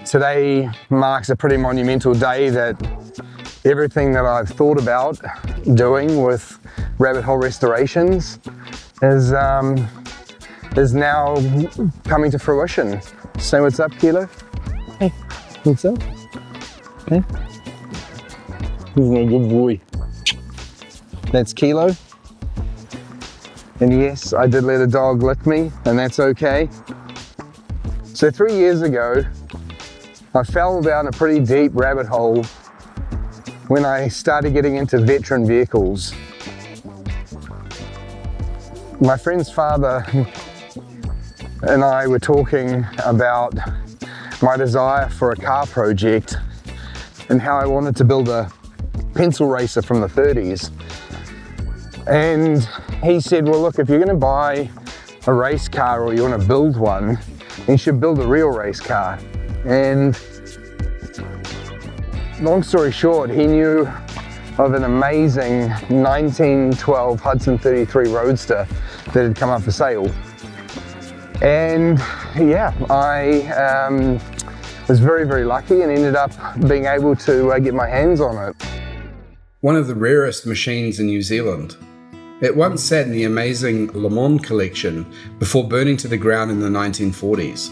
Today marks a pretty monumental day that everything that I've thought about doing with rabbit hole restorations is now coming to fruition. Say what's up, Kilo. Hey, what's up? Hey. He's a good boy. That's Kilo. And yes, I did let a dog lick me, and that's okay. So 3 years ago, I fell down a pretty deep rabbit hole when I started getting into veteran vehicles. My friend's father and I were talking about my desire for a car project and how I wanted to build a pencil racer from the 30s. And he said, well, look, if you're going to buy a race car or you want to build one, you should build a real race car. And long story short, he knew of an amazing 1912 Hudson 33 Roadster that had come up for sale. And yeah, I was very, very lucky and ended up being able to get my hands on it. One of the rarest machines in New Zealand. It once sat in the amazing Le Mans collection before burning to the ground in the 1940s.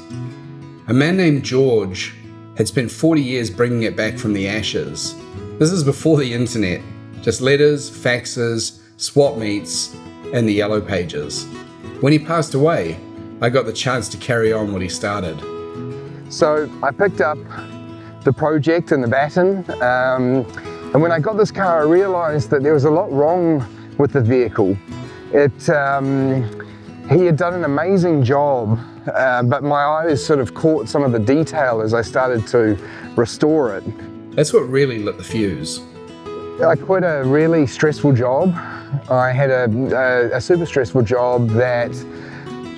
A man named George had spent 40 years bringing it back from the ashes. This is before the internet, just letters, faxes, swap meets, and the yellow pages. When he passed away, I got the chance to carry on what he started. So I picked up the project and the baton, and when I got this car, I realized that there was a lot wrong with the vehicle. He had done an amazing job, but my eyes sort of caught some of the detail as I started to restore it. That's what really lit the fuse. I quit a really stressful job. I had a super stressful job that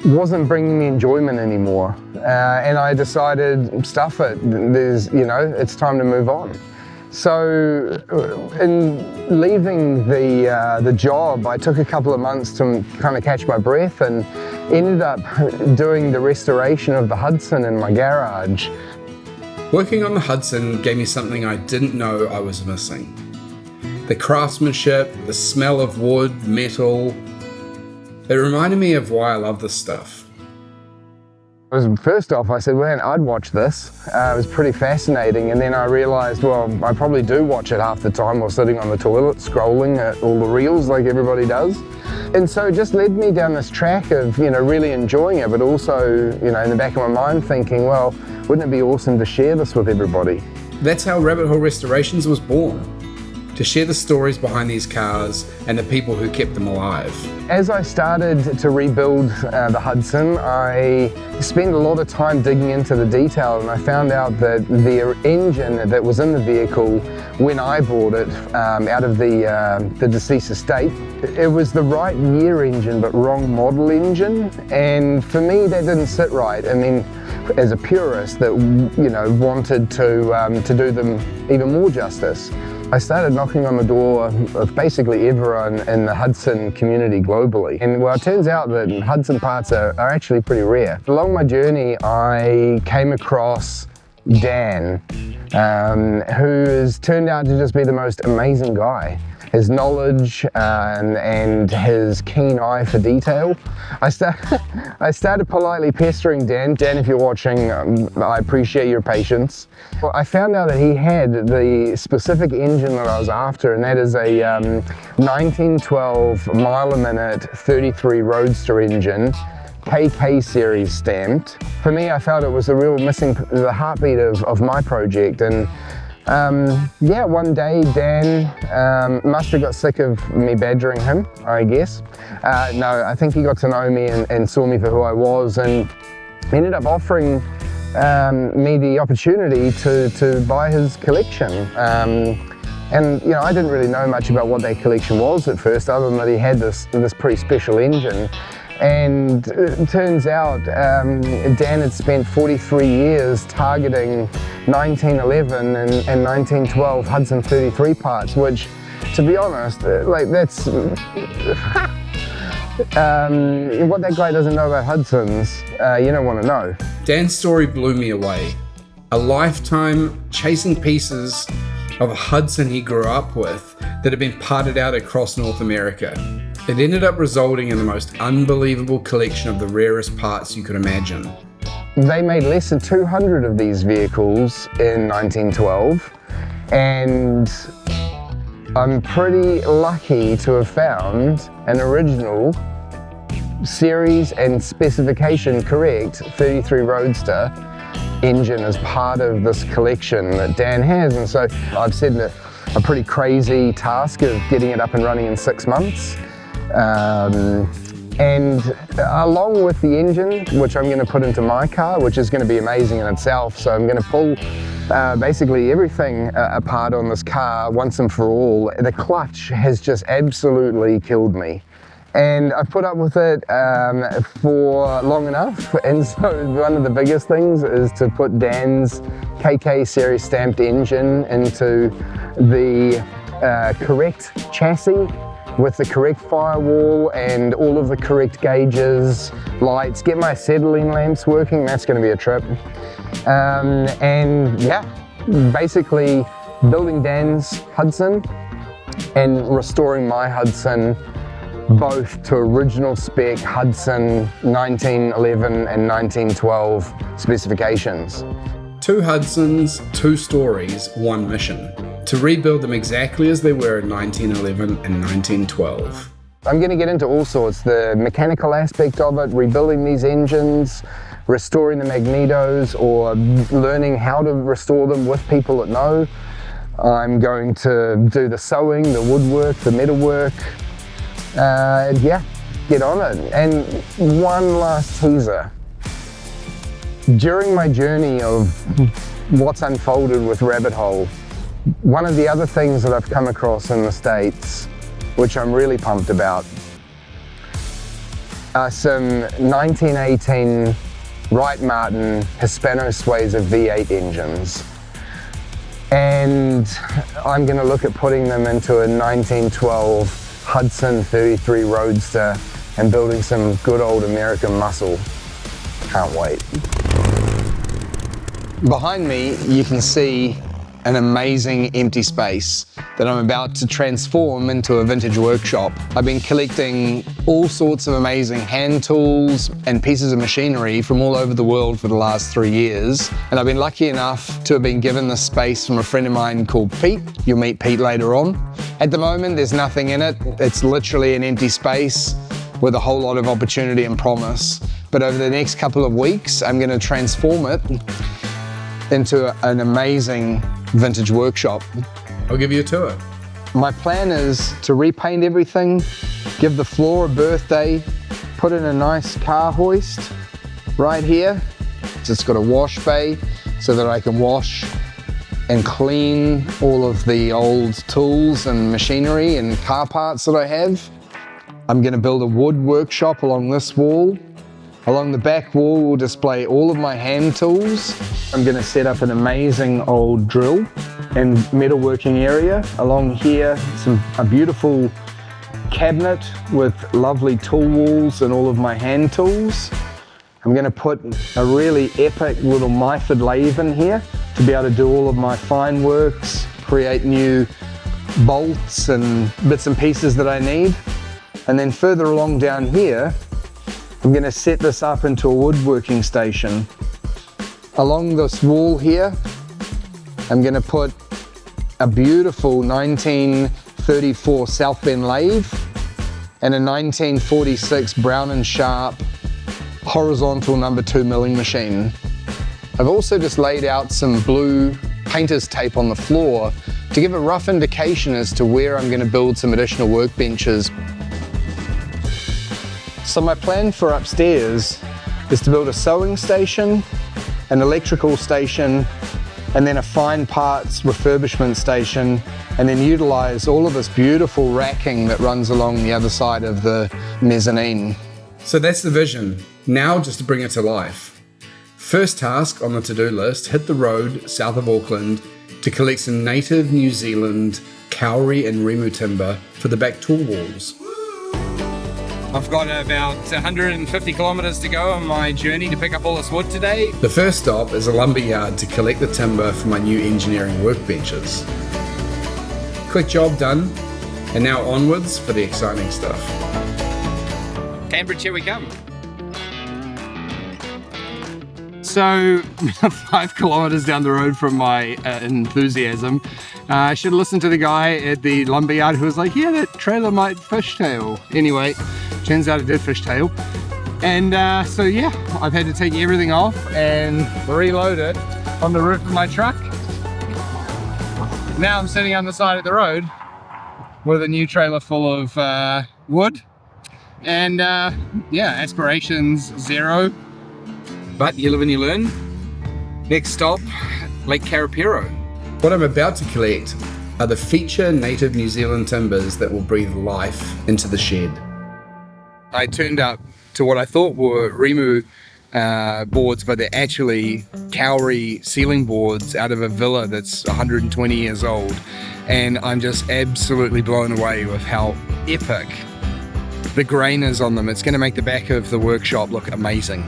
wasn't bringing me enjoyment anymore. And I decided, stuff it, it's time to move on. So in leaving the job, I took a couple of months to kind of catch my breath and ended up doing the restoration of the Hudson in my garage. Working on the Hudson gave me something I didn't know I was missing. The craftsmanship, the smell of wood, metal. It reminded me of why I love this stuff. First off, I said, well, I'd watch this. It was pretty fascinating, and then I realized, well, I probably do watch it half the time while sitting on the toilet, scrolling at all the reels like everybody does. And so it just led me down this track of, really enjoying it, but also, in the back of my mind thinking, well, wouldn't it be awesome to share this with everybody? That's how Rabbit Hole Restorations was born. To share the stories behind these cars and the people who kept them alive. As I started to rebuild the Hudson, I spent a lot of time digging into the detail, and I found out that the engine that was in the vehicle when I bought it out of the deceased estate, it was the right year engine but wrong model engine, and for me that didn't sit right. I mean, as a purist that wanted to do them even more justice, I started knocking on the door of basically everyone in the Hudson community globally. And well, it turns out that Hudson parts are actually pretty rare. Along my journey, I came across Dan, who has turned out to just be the most amazing guy. His knowledge and his keen eye for detail. I started politely pestering Dan. Dan, if you're watching, I appreciate your patience. Well, I found out that he had the specific engine that I was after, and that is a 1912 mile-a-minute 33 Roadster engine, KK series stamped. For me, I felt it was the real the heartbeat of my project. And one day Dan must have got sick of me badgering him, I guess. No, I think he got to know me and saw me for who I was, and ended up offering me the opportunity to buy his collection. And I didn't really know much about what that collection was at first, other than that he had this pretty special engine. And it turns out Dan had spent 43 years targeting 1911 and 1912 Hudson 33 parts, which, to be honest, that's what that guy doesn't know about Hudsons, you don't want to know. Dan's story blew me away. a lifetime chasing pieces of a Hudson he grew up with that had been parted out across North America. It ended up resulting in the most unbelievable collection of the rarest parts you could imagine. They made less than 200 of these vehicles in 1912, and I'm pretty lucky to have found an original series and specification correct 33 Roadster engine as part of this collection that Dan has. And so I've set a pretty crazy task of getting it up and running in 6 months. And along with the engine, which I'm going to put into my car, which is going to be amazing in itself. So I'm going to pull basically everything apart on this car once and for all. The clutch has just absolutely killed me. And I've put up with it for long enough. And so one of the biggest things is to put Dan's KK series stamped engine into the correct chassis with the correct firewall and all of the correct gauges, lights, get my acetylene lamps working. That's going to be a trip. And yeah, basically building Dan's Hudson and restoring my Hudson both to original spec Hudson 1911 and 1912 specifications. 2 Hudsons, 2 stories, 1 mission. To rebuild them exactly as they were in 1911 and 1912. I'm going to get into all sorts, the mechanical aspect of it, rebuilding these engines, restoring the magnetos, or learning how to restore them with people that know. I'm going to do the sewing, the woodwork, the metalwork. Yeah, get on it. And one last teaser. During my journey of what's unfolded with Rabbit Hole, one of the other things that I've come across in the States, which I'm really pumped about, are some 1918 Wright Martin Hispano Suiza V8 engines. And I'm going to look at putting them into a 1912 Hudson 33 Roadster and building some good old American muscle. Can't wait. Behind me, you can see an amazing empty space that I'm about to transform into a vintage workshop. I've been collecting all sorts of amazing hand tools and pieces of machinery from all over the world for the last 3 years. And I've been lucky enough to have been given this space from a friend of mine called Pete. You'll meet Pete later on. At the moment, there's nothing in it. It's literally an empty space with a whole lot of opportunity and promise. But over the next couple of weeks, I'm going to transform it into an amazing vintage workshop. I'll give you a tour. My plan is to repaint everything, give the floor a birthday, put in a nice car hoist right here. It's got a wash bay so that I can wash and clean all of the old tools and machinery and car parts that I have. I'm going to build a wood workshop along this wall. Along the back wall, we'll display all of my hand tools. I'm going to set up an amazing old drill and metalworking area. Along here, a beautiful cabinet with lovely tool walls and all of my hand tools. I'm going to put a really epic little Myford lathe in here to be able to do all of my fine works, create new bolts and bits and pieces that I need. And then further along down here, I'm going to set this up into a woodworking station. Along this wall here, I'm going to put a beautiful 1934 South Bend lathe and a 1946 Brown & Sharp horizontal number 2 milling machine. I've also just laid out some blue painter's tape on the floor to give a rough indication as to where I'm going to build some additional workbenches. So my plan for upstairs is to build a sewing station, an electrical station, and then a fine parts refurbishment station, and then utilize all of this beautiful racking that runs along the other side of the mezzanine. So that's the vision. Now just to bring it to life. First task on the to-do list, hit the road south of Auckland to collect some native New Zealand kauri and remu timber for the back tool walls. I've got about 150 kilometers to go on my journey to pick up all this wood today. The first stop is a lumber yard to collect the timber for my new engineering workbenches. Quick job done, and now onwards for the exciting stuff. Cambridge, here we come. So, 5 kilometers down the road from my enthusiasm, I should have listened to the guy at the lumberyard who was like, yeah, that trailer might fishtail. Anyway, turns out it did fishtail. And so yeah, I've had to take everything off and reload it on the roof of my truck. Now I'm sitting on the side of the road with a new trailer full of wood. And yeah, aspirations 0. But you live and you learn. Next stop, Lake Carrestoration. What I'm about to collect are the feature native New Zealand timbers that will breathe life into the shed. I turned up to what I thought were Rimu boards, but they're actually kauri ceiling boards out of a villa that's 120 years old. And I'm just absolutely blown away with how epic the grain is on them. It's going to make the back of the workshop look amazing.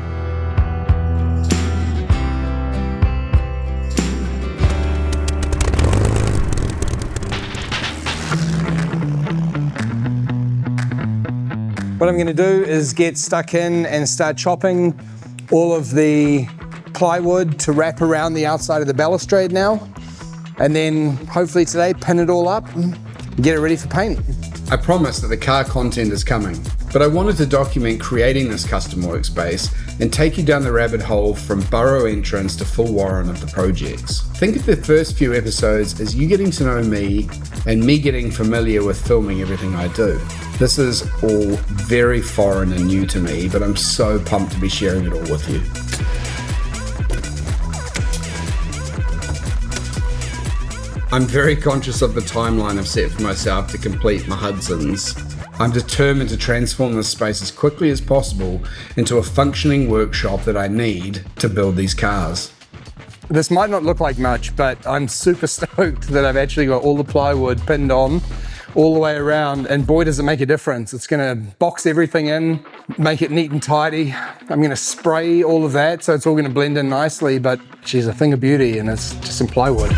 What I'm going to do is get stuck in and start chopping all of the plywood to wrap around the outside of the balustrade now. And then hopefully today pin it all up and get it ready for paint. I promised that the car content is coming, but I wanted to document creating this custom workspace and take you down the rabbit hole from burrow entrance to full warrant of the projects. Think of the first few episodes as you getting to know me and me getting familiar with filming everything I do. This is all very foreign and new to me, but I'm so pumped to be sharing it all with you. I'm very conscious of the timeline I've set for myself to complete my Hudsons. I'm determined to transform this space as quickly as possible into a functioning workshop that I need to build these cars. This might not look like much, but I'm super stoked that I've actually got all the plywood pinned on all the way around, and boy does it make a difference. It's gonna box everything in, make it neat and tidy. I'm gonna spray all of that so it's all gonna blend in nicely, but geez, a thing of beauty, and it's just some plywood.